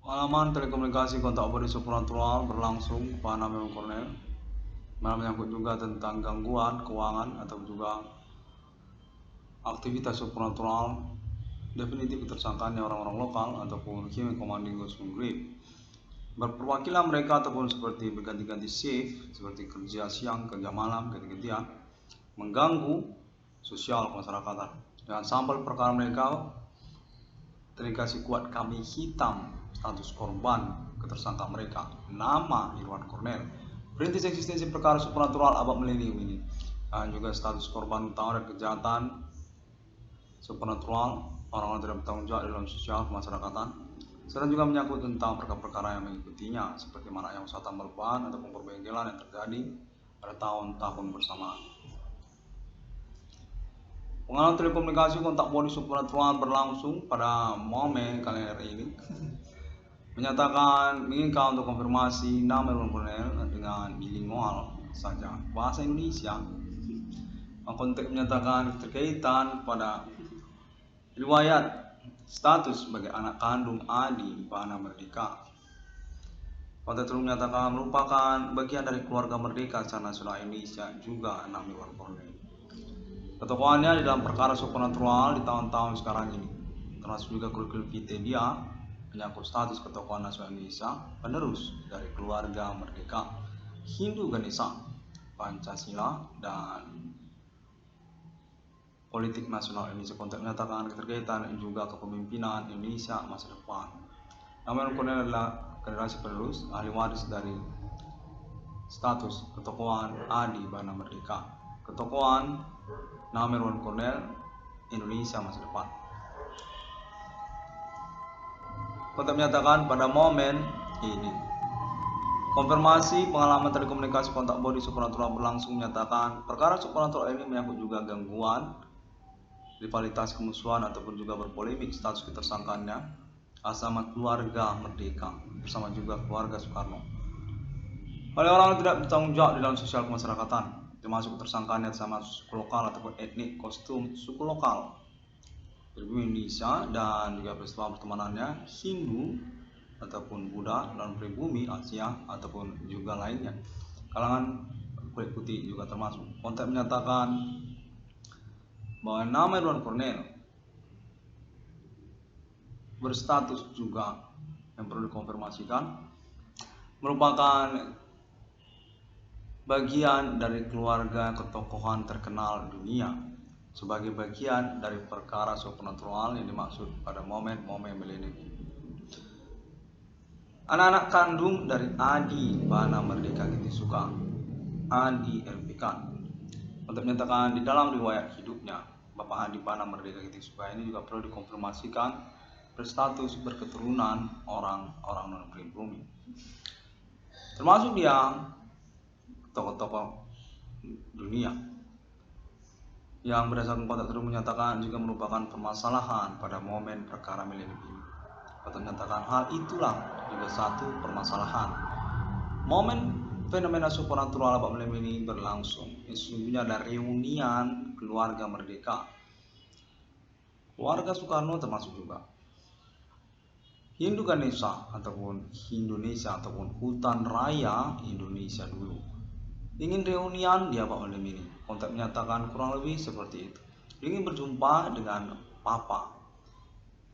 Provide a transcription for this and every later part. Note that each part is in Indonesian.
Pengalaman telekomunikasi kontak operasi supranatural berlangsung pada Memang Cornell, mana menyangkut juga tentang gangguan keuangan atau juga aktivitas supranatural definitif tersangkanya orang-orang lokal ataupun human commanding group. Berperwakilan mereka ataupun seperti berganti-ganti shift, seperti kerja siang, kerja malam, ganti-gantian, mengganggu sosial kemasyarakatan. Dan sampel perkara mereka terindikasi kuat kami hitam status korban ketersangka mereka, nama Irwan Cornell, perintis eksistensi perkara supranatural abad milenium ini, dan juga status korban utama dan kejahatan supranatural orang-orang tidak bertanggung jawab dalam sosial kemasyarakatan, serta juga menyangkut tentang perkara-perkara yang mengikutinya seperti maraknya usaha merban ataupun perbengkelan yang terjadi pada tahun-tahun bersamaan. Pengalaman telekomunikasi kontak body supranatural berlangsung pada momen kalender ini menyatakan menginginkan untuk konfirmasi nama Irwan Cornell dengan bilingual saja bahasa Indonesia. Konteks menyatakan keterkaitan pada riwayat status sebagai anak kandung Adi Bana Merdeka. Konteks tersebut menyatakan merupakan bagian dari keluarga Merdeka secara nasional Indonesia juga nama Irwan Cornell. Ketokohannya di dalam perkara supranatural di tahun-tahun sekarang ini, termasuk juga kurikulum kita dia menyangkut status ketokohan nasional Indonesia penerus dari keluarga Merdeka, Hindu Ganesha, Pancasila, dan politik nasional Indonesia. Konteks menyatakan keterkaitan juga kepemimpinan Indonesia masa depan. Nama Cornell adalah generasi penerus ahli waris dari status ketokohan Adi Bana Merdeka. Ketokohan nama Irwan Cornell Indonesia masa depan. Konteks menyatakan pada momen ini konfirmasi pengalaman telekomunikasi kontak body supranatural berlangsung menyatakan perkara supranatural ini menyangkut juga gangguan rivalitas kemusuhan ataupun juga berpolemik status ketersangkaannya asama keluarga Merdeka bersama juga keluarga Soekarno oleh orang yang tidak bertanggung jawab di dalam sosial kemasyarakatan, termasuk tersangkanya sama suku lokal ataupun etnik kostum suku lokal pribumi Indonesia dan juga peristiwa pertemanannya Hindu ataupun Buddha dan pribumi Asia ataupun juga lainnya kalangan kulit putih juga termasuk. Konteks menyatakan bahwa nama Irwan Cornell berstatus juga yang perlu dikonfirmasikan merupakan bagian dari keluarga ketokohan terkenal dunia sebagai bagian dari perkara supranatural yang dimaksud pada momen-momen milenium. Anak-anak kandung dari Adi Bana Merdeka Gitisuka, Adi RPK, untuk menyatakan di dalam riwayat hidupnya Bapak Adi Bana Merdeka Gitisuka ini juga perlu dikonfirmasikan berstatus berketurunan orang-orang non pribumi, termasuk dia tokoh-tokoh dunia yang berdasarkan konteks tersebut menyatakan juga merupakan permasalahan pada momen perkara milenium ini. Konteks menyatakan hal itulah juga satu permasalahan. Momen fenomena supranatural abad milenium ini berlangsung. Sesungguhnya ada reunian keluarga Merdeka, keluarga Soekarno termasuk juga Hindu Ganesha ataupun Indonesia ataupun hutan raya Indonesia dulu ingin reunian di abad milenium ini. Konteks menyatakan kurang lebih seperti itu, ingin berjumpa dengan Papa.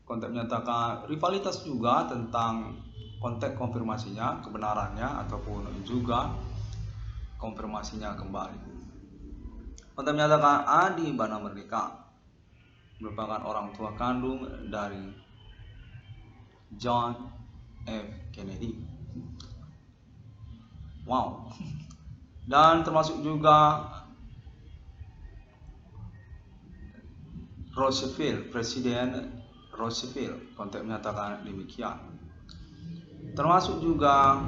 Konteks menyatakan rivalitas juga tentang konteks konfirmasinya, kebenarannya ataupun juga konfirmasinya kembali. Konteks menyatakan Adi Bana Merdeka merupakan orang tua kandung dari John F. Kennedy. Wow. Dan termasuk juga Roosevelt, Presiden Roosevelt. Konteks menyatakan demikian. Termasuk juga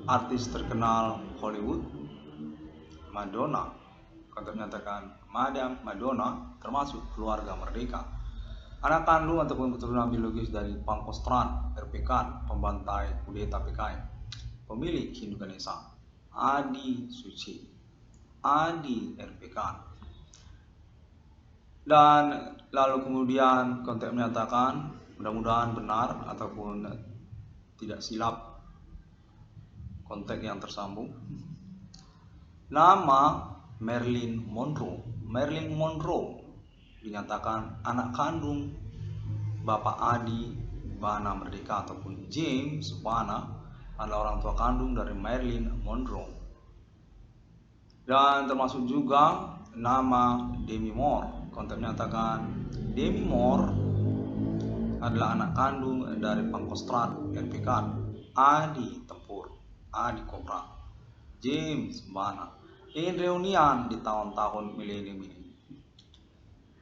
artis terkenal Hollywood, Madonna. Konteks menyatakan Madam Madonna termasuk keluarga Merdeka, anak kandung ataupun keturunan biologis dari Pangkostrat RPK, pembantai kudeta PKI, pemilik Hindu Ganesha, Adi Suci, Adi RPK. Dan lalu kemudian konteks menyatakan Mudah-mudahan benar ataupun tidak silap konteks yang tersambung. Nama Marilyn Monroe. Marilyn Monroe dinyatakan anak kandung Bapak Adi Bana Merdeka ataupun James Bana adalah orang tua kandung dari Marilyn Monroe. Dan termasuk juga nama Demi Moore. Konteks menyatakan Demi Moore adalah anak kandung dari Pangkostrat RPK Adi Tempur, Adi Kobra, James Bana. Ingin reunian di tahun-tahun milenium ini.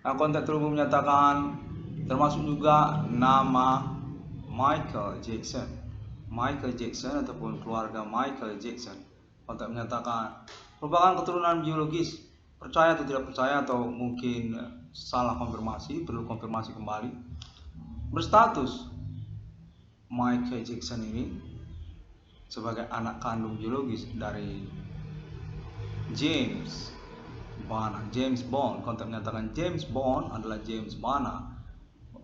Nah, konteks terhubung menyatakan termasuk juga nama Michael Jackson. Michael Jackson ataupun keluarga Michael Jackson. Konteks menyatakan merupakan keturunan biologis. Percaya atau tidak percaya atau mungkin salah konfirmasi, perlu konfirmasi kembali. Berstatus Michael Jackson ini sebagai anak kandung biologis dari James Bana, James Bond. Konteks menyatakan James Bond adalah James Bana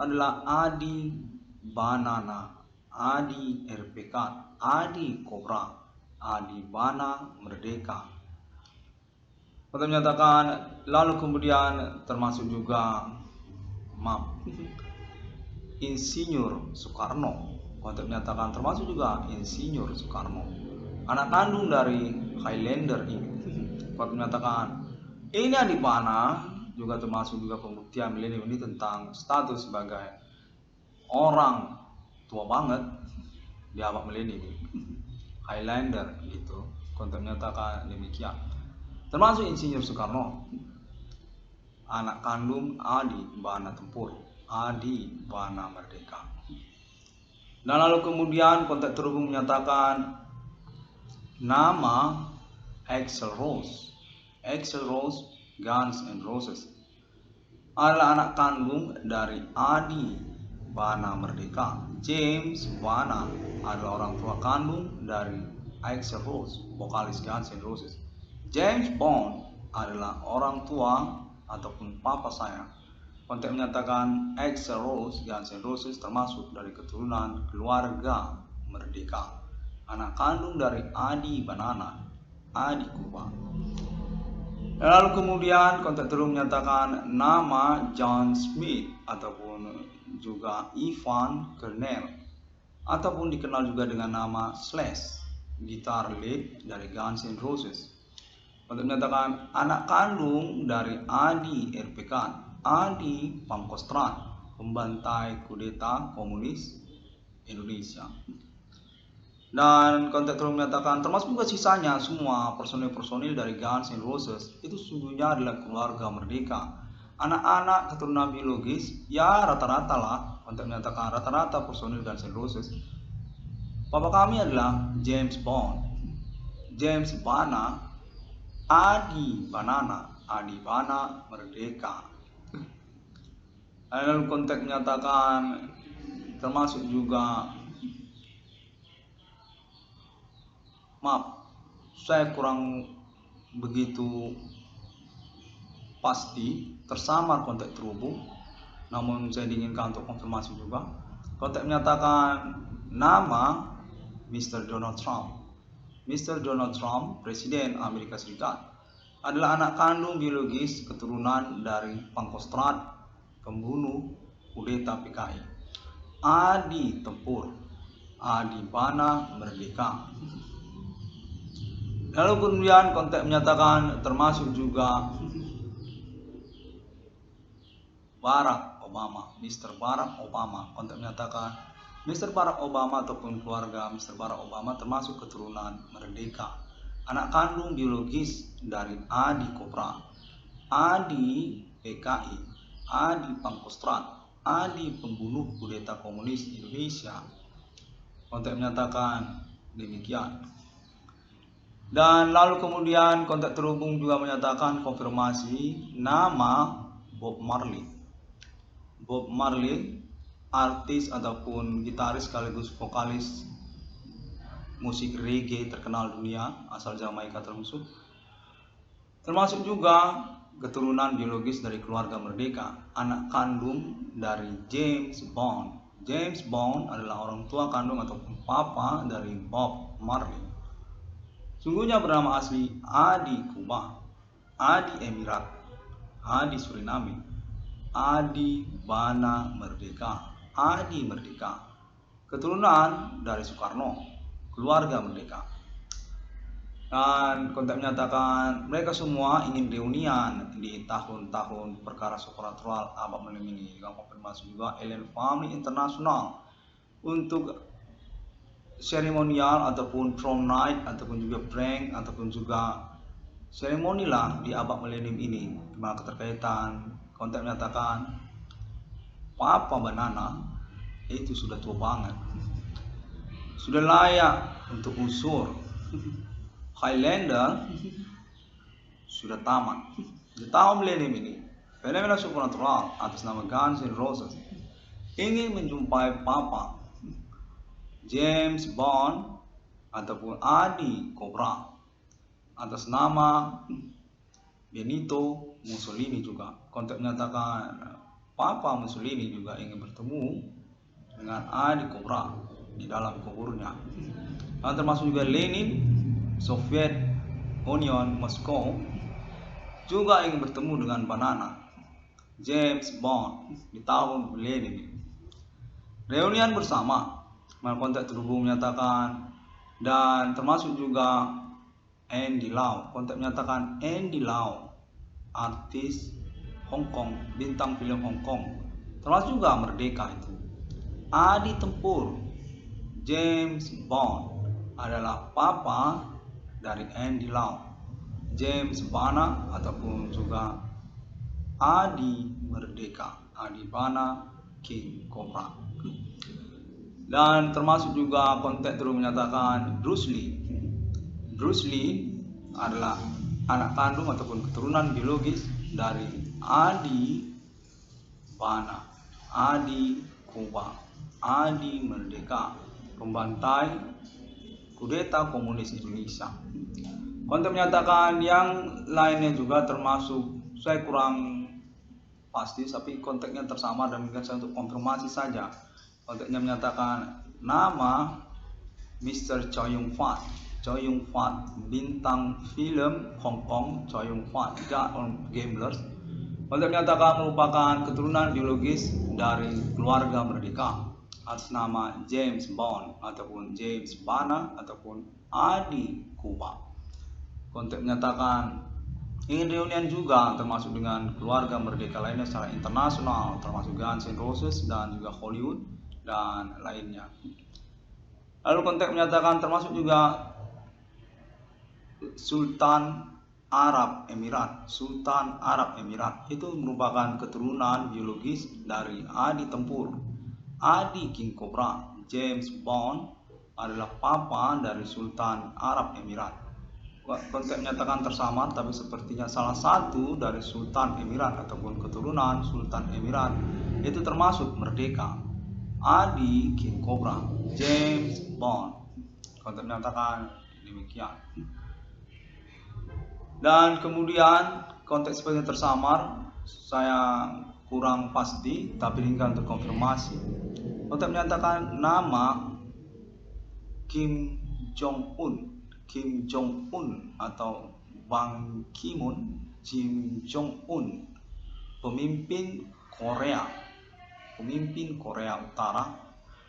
adalah Adi Banana, Adi RPK, Adi Kobra, Adi Bana Merdeka. Konteks menyatakan lalu kemudian termasuk juga Insinyur Soekarno. Konteks menyatakan termasuk juga Insinyur Soekarno, anak kandung dari Highlander ini. Konteks menyatakan ini Adi Bana juga termasuk juga pembuktian milenium ini tentang status sebagai orang tua banget di abad milenium Highlander gitu. Konteks menyatakan demikian. Termasuk Insinyur Soekarno, anak kandung Adi Bana Tempur, Adi Bana Merdeka. Dan lalu kemudian konteks terhubung menyatakan nama Axl Rose. Axl Rose Guns N' Roses adalah anak kandung dari Adi Bana Merdeka. James Bana adalah orang tua kandung dari Axl Rose, vokalis Guns N' Roses. James Bond adalah orang tua ataupun papa saya. Konteks menyatakan Axl Rose Guns N' Roses termasuk dari keturunan keluarga Merdeka, anak kandung dari Adi Banana, Adi Kuba. Lalu kemudian konteks terus menyatakan nama John Smith ataupun juga Ivan Kernel ataupun dikenal juga dengan nama Slash, gitar lead dari Guns N' Roses. Untuk menyatakan anak kandung dari Adi RPK, Adi Pangkostrat, pembantai kudeta komunis Indonesia. Dan konteks terus menyatakan termasuk juga sisanya semua personil-personil dari Guns N' Roses itu sesungguhnya adalah keluarga Merdeka, anak-anak keturunan biologis ya rata-rata lah. Konteks menyatakan rata-rata personil Guns N' Roses. Bapak kami adalah James Bond, James Bana, Adi Banana, Adi Bana Merdeka. Lalu konteks menyatakan termasuk juga, maaf saya kurang begitu pasti tersamar konteks terhubung, namun saya diinginkan untuk konfirmasi juga. Konteks menyatakan nama Mr. Donald Trump. Mr. Donald Trump, Presiden Amerika Serikat, adalah anak kandung biologis keturunan dari Pangkostrat, pembunuh kudeta PKI, Adi Tempur, Adi Bana Merdeka. Lalu kemudian konteks menyatakan termasuk juga Barack Obama, Mr. Barack Obama. Konteks menyatakan Mr. Barack Obama ataupun keluarga Mr. Barack Obama termasuk keturunan Merdeka, anak kandung biologis dari Adi Kobra, Adi PKI, Adi Pangkostrat, Adi pembunuh kudeta komunis Indonesia. Konteks menyatakan demikian. Dan lalu kemudian konteks terhubung juga menyatakan konfirmasi nama Bob Marley. Bob Marley, artis ataupun gitaris sekaligus vokalis musik reggae terkenal dunia asal Jamaika termasuk juga keturunan biologis dari keluarga Merdeka, anak kandung dari James Bond, James Bond adalah orang tua kandung atau papa dari Bob Marley. Sungguhnya bernama asli Adi Kuba, Adi Emirat, Adi Suriname, Adi Bana Merdeka, Adi Merdeka. Keturunan dari Soekarno, keluarga merdeka. Dan kontak menyatakan mereka semua ingin reunian di tahun-tahun perkara supernatural abad malam ini, dengan konfirmasi juga Alien Family International untuk seremonial ataupun prom night ataupun juga prank ataupun juga seremoni lah di abad milenium ini. Dimana keterkaitan kontak menyatakan Papa Banana itu sudah tua banget, sudah layak untuk usur. Highlander sudah tamat. Di tahun milenium ini, fenomena supernatural atas nama Guns N' Roses ingin menjumpai Papa James Bond ataupun Adi Cobra atas nama Benito Mussolini juga. Kontak menyatakan Papa Mussolini juga ingin bertemu dengan Adi Cobra di dalam kuburnya. Dan termasuk juga Lenin, Soviet Union, Moskow juga ingin bertemu dengan Banana James Bond di tahun milenium ini. Reunian bersama, kontak terhubung menyatakan, dan termasuk juga Andy Lau. Kontak menyatakan Andy Lau, artis Hong Kong, bintang film Hong Kong, termasuk juga Merdeka itu. Adi Tempur, James Bond adalah papa dari Andy Lau, James Bana ataupun juga Adi Merdeka, Adi Bana King Cobra. Dan termasuk juga kontak terus menyatakan Bruce Lee. Bruce Lee adalah anak kandung ataupun keturunan biologis dari Adi Bana, Adi Cobra, Adi Merdeka, pembantai kudeta komunis Indonesia. Kontak menyatakan yang lainnya juga termasuk, saya kurang pasti tapi kontaknya tersamar dan mungkin saya untuk konfirmasi saja. Kontaknya menyatakan nama Mr. Chow Yun Fat. Chow Yun Fat, bintang film Hong Kong, Chow Yun Fat, God on Gamblers. Kontak menyatakan merupakan keturunan biologis dari keluarga Merdeka atas nama James Bond ataupun James Bana ataupun Adi Kuba. Kontak menyatakan ingin reunian juga termasuk dengan keluarga merdeka lainnya secara internasional, termasuk Guns N' Roses dan juga Hollywood dan lainnya. Lalu kontak menyatakan termasuk juga Sultan Arab Emirat. Sultan Arab Emirat itu merupakan keturunan biologis dari Adi Tempur, Adi King Cobra. James Bond adalah papa dari Sultan Arab Emirat. Kontak menyatakan tersamar, tapi sepertinya salah satu dari Sultan Emirat ataupun keturunan Sultan Emirat itu termasuk Merdeka, Adi King Cobra, James Bond. Kontak menyatakan demikian. Dan kemudian konteks sepertinya tersamar, saya kurang pasti tapi tinggal untuk konfirmasi. Kontak menyatakan nama Kim Jong Un atau Bang Ki-moon, Kim Jong Un, pemimpin Korea Utara,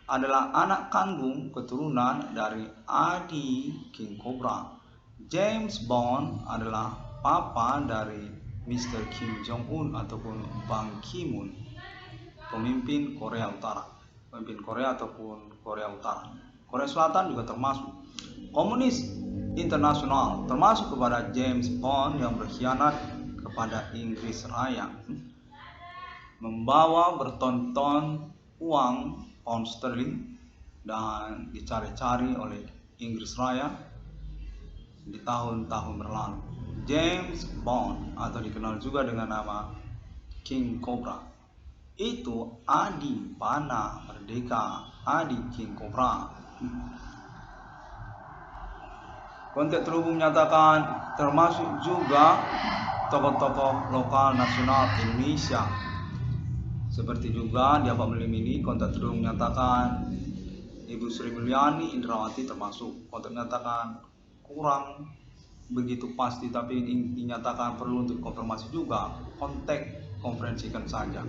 adalah anak kandung keturunan dari Adi King Cobra. James Bond adalah papa dari Mr. Kim Jong Un ataupun Bang Ki-moon, pemimpin Korea Utara, pemimpin Korea ataupun Korea Utara. Korea Selatan juga termasuk. Komunis internasional, termasuk kepada James Bond yang berkhianat kepada Inggris Raya, membawa bertonton uang pound sterling dan dicari-cari oleh Inggris Raya di tahun-tahun berlalu. James Bond atau dikenal juga dengan nama King Cobra itu Adi Bana Merdeka, Adi King Cobra. Kontak terhubung menyatakan termasuk juga tokoh-tokoh lokal nasional Indonesia Seperti juga di Abang Melimini, kontak terus menyatakan Ibu Sri Mulyani Indrawati termasuk, kontak menyatakan kurang begitu pasti tapi dinyatakan perlu untuk konfirmasi juga, kontak konferensikan saja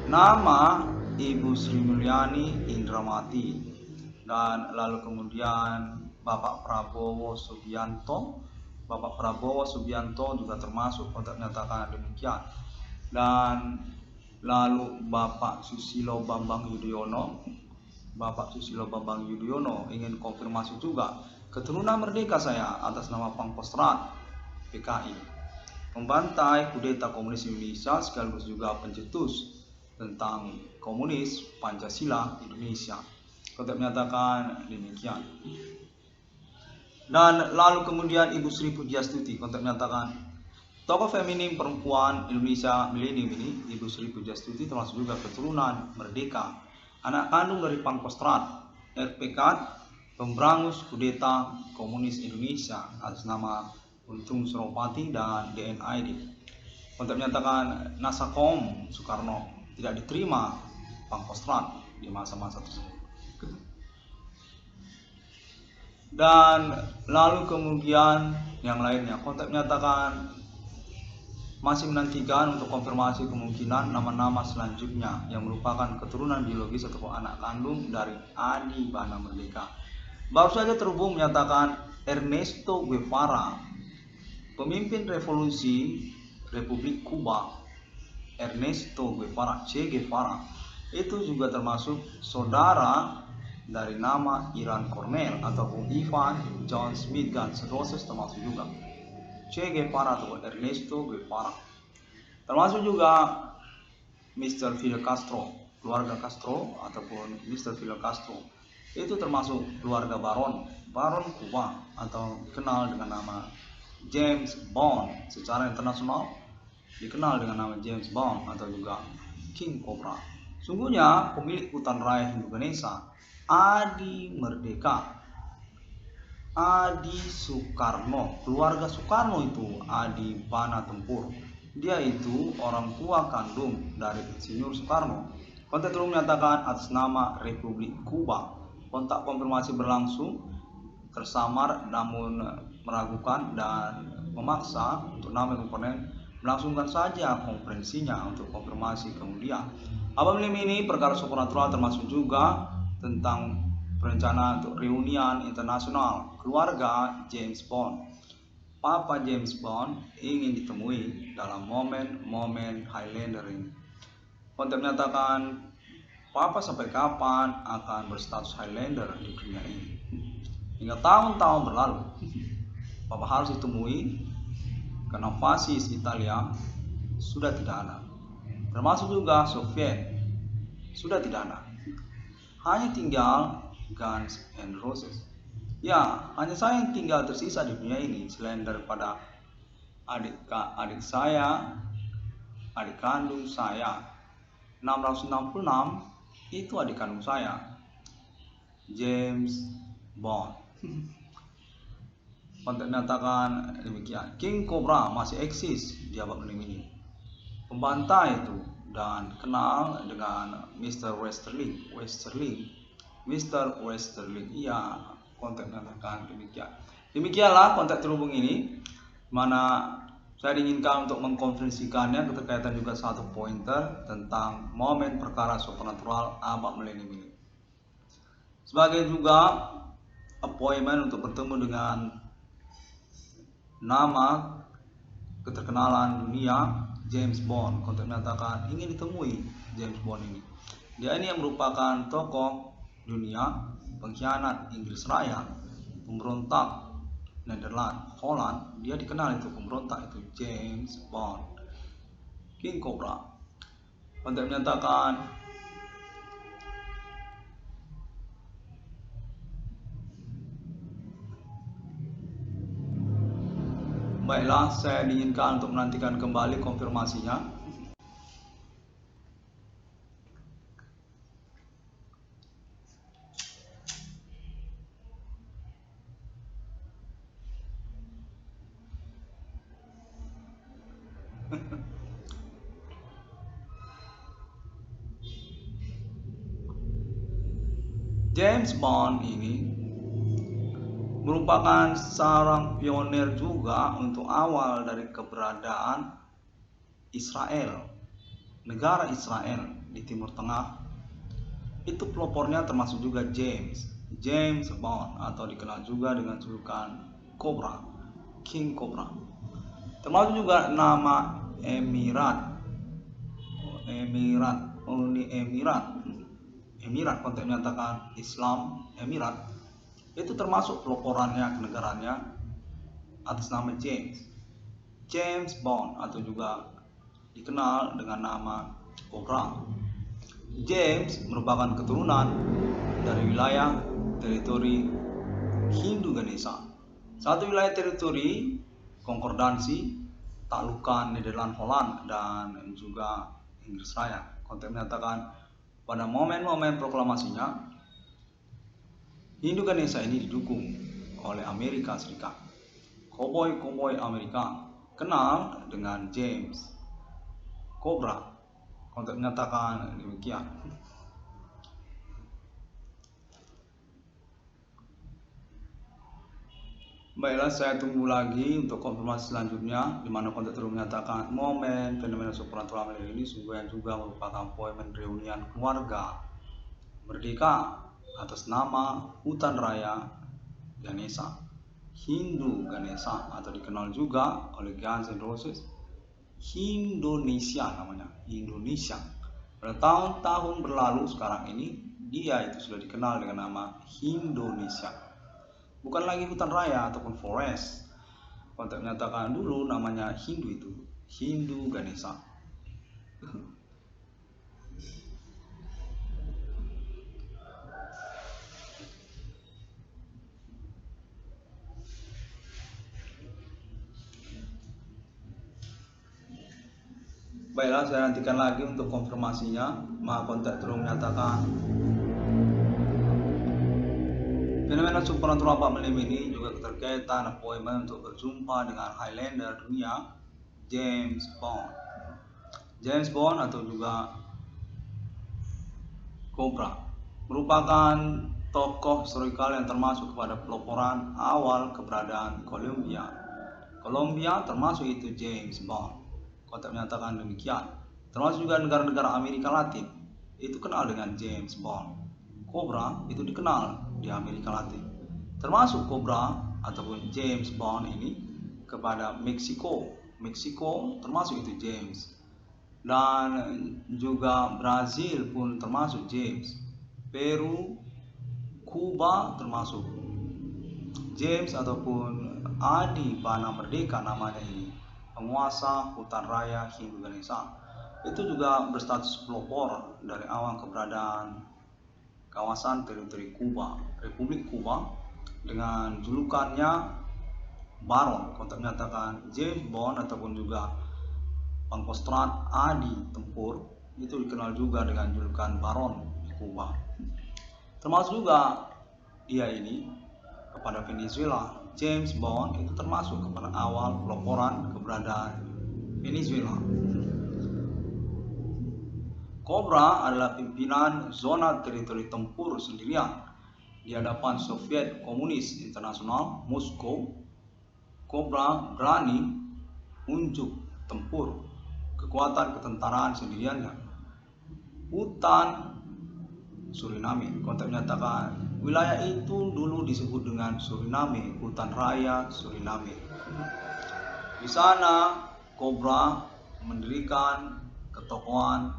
nama Ibu Sri Mulyani Indrawati. Dan lalu kemudian Bapak Prabowo Subianto juga termasuk, kontak menyatakan demikian. Dan lalu Bapak Susilo Bambang Yudhoyono ingin konfirmasi juga, keturunan merdeka saya atas nama Pangkostrat PKI, membantai kudeta komunis Indonesia sekaligus juga pencetus tentang komunis Pancasila Indonesia, kontak menyatakan demikian. Dan lalu kemudian Ibu Sri Pujiastuti, kontak menyatakan tokoh feminim perempuan Indonesia milenium ini, Ibu Sri Pujiastuti termasuk juga keturunan merdeka, anak kandung dari Pangkostrat RPK, pemberangus kudeta komunis Indonesia atas nama Untung Suropati dan DNID, kontak menyatakan Nasakom Soekarno tidak diterima Pangkostrat di masa-masa tersebut. Dan lalu kemudian yang lainnya, kontak menyatakan masih menantikan untuk konfirmasi kemungkinan nama-nama selanjutnya yang merupakan keturunan biologis ataupun anak kandung dari Adi Bana Merdeka. Baru saja terhubung menyatakan Ernesto Guevara, pemimpin revolusi Republik Kuba, Ernesto Guevara, Che Guevara, itu juga termasuk saudara dari nama Iran Cornell ataupun Ivan John Smith dan seterusnya, termasuk juga Che Guevara atau Ernesto Guevara. Termasuk juga Mr. Fidel Castro, keluarga Castro ataupun Mr. Fidel Castro, itu termasuk keluarga Baron Kuba atau dikenal dengan nama James Bond. Secara internasional dikenal dengan nama James Bond atau juga King Cobra. Sungguhnya pemilik hutan raya Indonesia, Adi Merdeka, Adi Soekarno, keluarga Soekarno itu Adi Bana Tempur. Dia itu orang tua kandung dari Insinyur Soekarno. Kontak terus menyatakan atas nama Republik Kuba. Kontak konfirmasi berlangsung, tersamar namun meragukan dan memaksa untuk nama komponen melangsungkan saja konferensinya untuk konfirmasi kemudian. Abang Melimini perkara supernatural termasuk juga tentang perencanaan untuk reunian internasional keluarga James Bond. Papa James Bond ingin ditemui dalam momen-momen Highlander ini. Kontak menyatakan Papa sampai kapan akan berstatus Highlander di dunia ini. Hingga tahun-tahun berlalu, Papa harus ditemui karena fasis Italia sudah tidak ada, termasuk juga Soviet sudah tidak ada. Hanya tinggal Guns and Roses. Ya, hanya saya yang tinggal tersisa di dunia ini selain daripada adik saya, adik kandung saya. 666 itu adik kandung saya, James Bond. Kontak menyatakan demikian. King Cobra masih eksis di Abang Melimini, pembantai itu, dan kenal dengan Mr. Westerling. Iya, kontak menyatakan demikian. Demikianlah kontak terhubung ini, mana saya diinginkan untuk mengkonferensikannya keterkaitan juga satu pointer tentang momen perkara supernatural Abang Melimini. Sebagai juga appointment untuk bertemu dengan nama keterkenalan dunia James Bond. Kontak menyatakan ingin ditemui James Bond ini. Dia ini yang merupakan tokoh dunia, pengkhianat Inggris Raya, pemberontak Nederland, Holland. Dia dikenal itu pemberontak itu, James Bond, King Cobra. Kontak menyatakan baiklah, saya diinginkan untuk menantikan kembali konfirmasinya. James Bond ini merupakan seorang pionir juga untuk awal dari keberadaan Israel, negara Israel di Timur Tengah. Itu pelopornya termasuk juga James Bond, atau dikenal juga dengan julukan Cobra, King Cobra. Termasuk juga nama Uni Emirat, konteks menyatakan Islam Emirat, itu termasuk peloporannya kenegaranya atas nama James Bond, atau juga dikenal dengan nama Cobra. James merupakan keturunan dari wilayah teritori Hindu Ganesha, satu wilayah teritori konkordansi taklukan Nederland Holland dan juga Inggris Raya. Konteks menyatakan pada momen-momen proklamasinya, Hindu Ganesha ini didukung oleh Amerika Serikat. Koboi Amerika kenal dengan James Cobra. Konteks menyatakan demikian. Baiklah, saya tunggu lagi untuk konfirmasi selanjutnya, di mana konteks terus menyatakan momen fenomena supernatural ini sungguh juga merupakan momen reunian keluarga merdeka atas nama Hutan Raya Ganesha, Hindu Ganesha, atau dikenal juga oleh Guns N' Roses Indonesia, namanya Indonesia. Pada tahun-tahun berlalu sekarang ini, dia itu sudah dikenal dengan nama Indonesia, bukan lagi hutan raya ataupun forest. Konteks menyatakan dulu namanya Hindu, itu Hindu Ganesha. Baiklah, saya nantikan lagi untuk konfirmasinya. Maka konteks terus menyatakan fenomena supernatural 4 ini juga keterkaitan appointment untuk berjumpa dengan Highlander dunia James Bond. James Bond atau juga Cobra merupakan tokoh historikal yang termasuk kepada peloporan awal keberadaan Colombia. Colombia termasuk itu James Bond. Konteks menyatakan demikian. Termasuk juga negara-negara Amerika Latin itu kenal dengan James Bond. Cobra itu dikenal di Amerika Latin. Termasuk Cobra ataupun James Bond ini kepada Meksiko. Meksiko termasuk itu James. Dan juga Brazil pun termasuk James. Peru, Kuba termasuk James, ataupun Adi Bana Merdeka namanya ini, penguasa hutan raya Hindu Ganesha. Itu juga berstatus pelopor dari awal keberadaan kawasan teritori Kuba, Republik Kuba, dengan julukannya Baron. Konteks menyatakan James Bond ataupun juga Pangkostrat Adi Tempur itu dikenal juga dengan julukan Baron di Kuba. Termasuk juga dia ini kepada Venezuela. James Bond itu termasuk kepada awal peloporan keberadaan Venezuela. Cobra adalah pimpinan zona teritori tempur sendirian di hadapan Soviet Komunis Internasional Moskow. Cobra berani unjuk tempur kekuatan ketentaraan sendiriannya. Hutan Suriname. Konteks menyatakan wilayah itu dulu disebut dengan Suriname, hutan raya Suriname. Di sana Cobra mendirikan ketokohan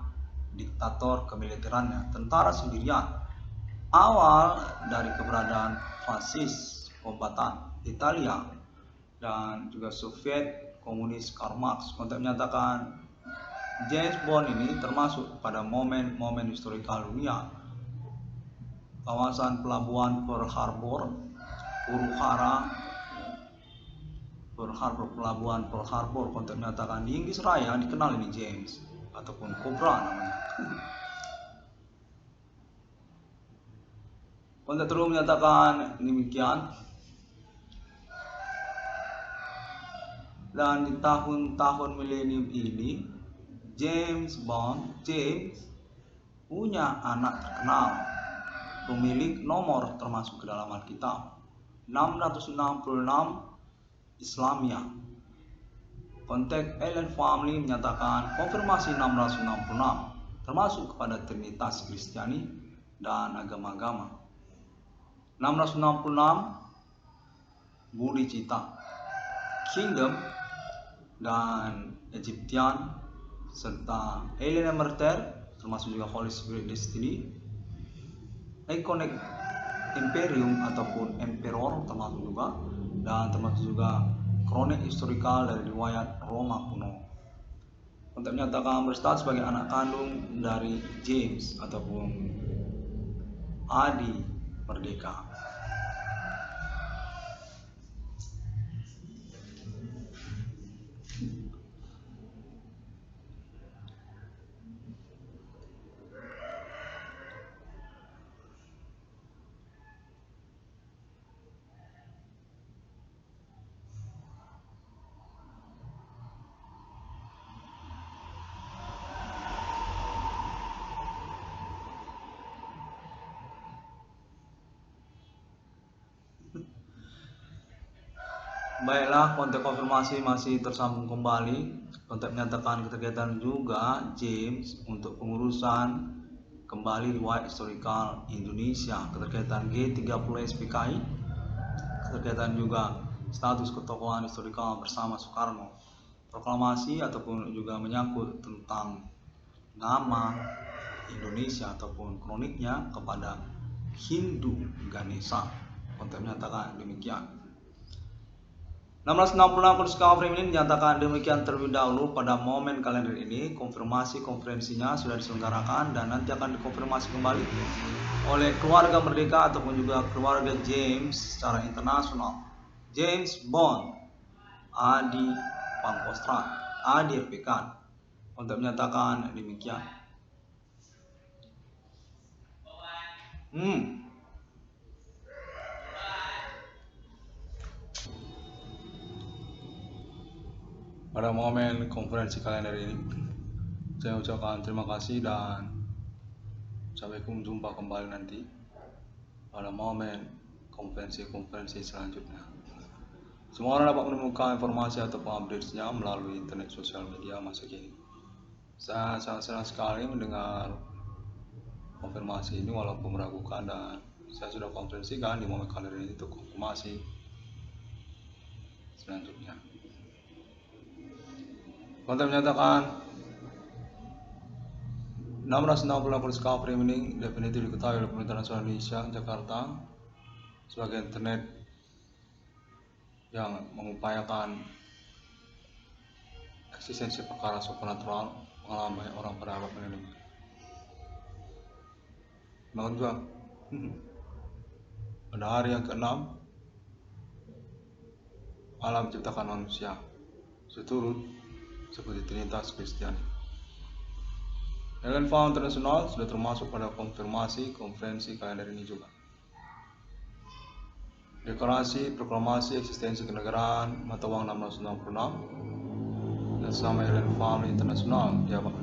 diktator kemiliterannya, tentara sendirian. Awal dari keberadaan fasis kombatan Italia dan juga Soviet Komunis Karl Marx. Konteks menyatakan James Bond ini termasuk pada momen-momen historikal dunia. Kawasan pelabuhan Pearl Harbor, pelabuhan Pearl Harbor, konteks menyatakan di Inggris Raya dikenal ini James ataupun Cobra namanya. Konteks terus menyatakan demikian. Dan di tahun-tahun milenium ini James punya anak terkenal pemilik nomor termasuk ke dalam Alkitab. 666 Islamia. Konteks Allen Family menyatakan konfirmasi 666 termasuk kepada Trinitas Kristiani dan agama-agama. 666 Budi Cita, Kingdom dan Egyptian, serta Alien Emerter termasuk juga Holy Spirit Destiny, Iconic Imperium ataupun Emperor termasuk juga, dan termasuk juga kronik historikal dari riwayat Roma kuno. Untuk menyatakan berstatus sebagai anak kandung dari James ataupun Adi Merdeka. Baiklah, konteks konfirmasi masih tersambung kembali. Konteks menyatakan keterkaitan juga James untuk pengurusan kembali riwayat historikal Indonesia, keterkaitan G30 SPKI, keterkaitan juga status ketokohan historikal bersama Soekarno, proklamasi ataupun juga menyangkut tentang nama Indonesia ataupun kroniknya kepada Hindu Ganesha. Konteks menyatakan demikian. 666 Kurskal Frame ini menyatakan demikian terlebih dahulu. Pada momen kalender ini konfirmasi konferensinya sudah diselenggarakan dan nanti akan dikonfirmasi kembali oleh keluarga Merdeka ataupun juga keluarga James secara internasional. James Bond, Adi Pangkostrat, Adi Pekan, untuk menyatakan demikian. Pada momen konferensi kalender ini, saya ucapkan terima kasih dan sampai jumpa kembali nanti pada momen konferensi selanjutnya. Semua orang dapat menemukan informasi atau update-nya melalui internet sosial media masa kini. Saya sangat senang sekali mendengar konfirmasi ini walaupun meragukan, dan saya sudah konferensikan di momen kalender ini untuk konfirmasi selanjutnya. Konten menyatakan 660 Kurskal Framing definitif diketahui oleh Pemerintah Nasional Indonesia Jakarta sebagai internet yang mengupayakan eksistensi perkara supernatural, pengalaman banyak orang pada abad milenium. Bangun juga pada hari yang ke-6 Allah menciptakan manusia seturut seperti Trinitas Kristiani. Allen Family Internasional sudah termasuk pada konfirmasi konferensi kalender ini juga. Deklarasi proklamasi eksistensi kenegaraan mata uang 666 dan sama Allen Family Internasional di abad